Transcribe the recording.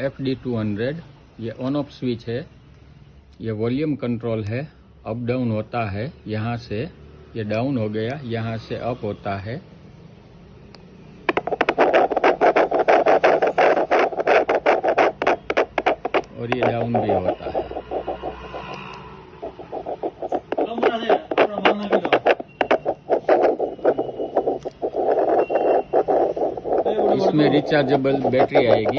FD200। ये on off switch है, ये वॉल्यूम कंट्रोल है, अप डाउन होता है। यहाँ से ये डाउन हो गया, यहाँ से अप होता है। और ये डाउन भी होता है। इसमें रिचार्जेबल बैटरी आएगी।